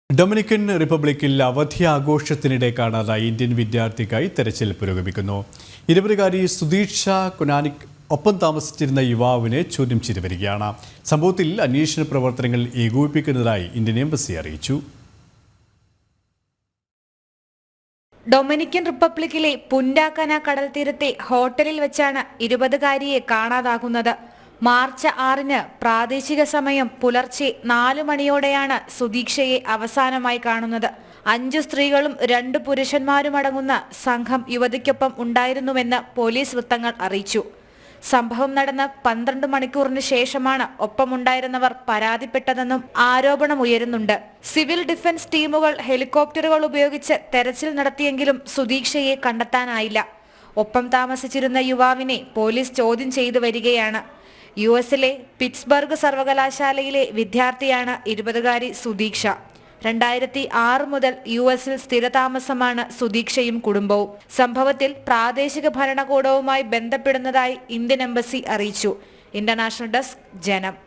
Dominican റിപ്പബ്ലിക്കിൽ അവധി ആഘോഷത്തിനിടെ കാണാതായ Indian വിദ്യാർത്ഥിക്കായി തെരച്ചിൽ പുരോഗമിക്കുന്നു. 20കാരി സുദീക്ഷ കുനാനിക് ഒപ്പം താമസിച്ചിരുന്ന യുവാവിനെ ചോദ്യം ചെയ്തു വരികയാണ്. സംഭവത്തിൽ അന്വേഷണ പ്രവർത്തനങ്ങൾ ഏകോപിപ്പിക്കുന്നതായി ഇന്ത്യൻ എംബസി അറിയിച്ചു. ഡൊമിനിക്കൻ റിപ്പബ്ലിക്കിലെ പുൻറ്റാ കന കടൽ തീരത്തെ ഹോട്ടലിൽ വെച്ചാണ് 20കാരിയെ കാണാതാകുന്നത്. മാർച്ച് 6-ന് പ്രാദേശിക സമയം പുലർച്ചെ 4 മണിയോടെയാണ് സുദീക്ഷയെ അവസാനമായി കാണുന്നത്. 5 സ്ത്രീകളും 2 പുരുഷന്മാരുമടങ്ങുന്ന സംഘം യുവതിക്കൊപ്പം ഉണ്ടായിരുന്നുവെന്ന് പോലീസ് വൃത്തങ്ങൾ അറിയിച്ചു. സംഭവം നടന്ന് 12 മണിക്കൂറിന് ശേഷമാണ് ഒപ്പമുണ്ടായിരുന്നവർ പരാതിപ്പെട്ടതെന്നും ആരോപണമുയരുന്നുണ്ട്. സിവിൽ ഡിഫൻസ് ടീമുകൾ ഹെലികോപ്റ്ററുകൾ ഉപയോഗിച്ച് തെരച്ചിൽ നടത്തിയെങ്കിലും സുദീക്ഷയെ കണ്ടെത്താനായില്ല. ഒപ്പം താമസിച്ചിരുന്ന യുവാവിനെ പോലീസ് ചോദ്യം ചെയ്തു വരികയാണ്. യുഎസിലെ പിറ്റ്സ്ബർഗ് സർവകലാശാലയിലെ വിദ്യാർത്ഥിയാണ് 20കാരി സുദീക്ഷ. 2006 മുതൽ യുഎസിൽ സ്ഥിരതാമസമാണ് സുദീക്ഷയും കുടുംബവും. സംഭവത്തിൽ പ്രാദേശിക ഭരണകൂടവുമായി ബന്ധപ്പെടുന്നതായി ഇന്ത്യൻ എംബസി അറിയിച്ചു. ഇന്റർനാഷണൽ ഡെസ്ക് ജനം.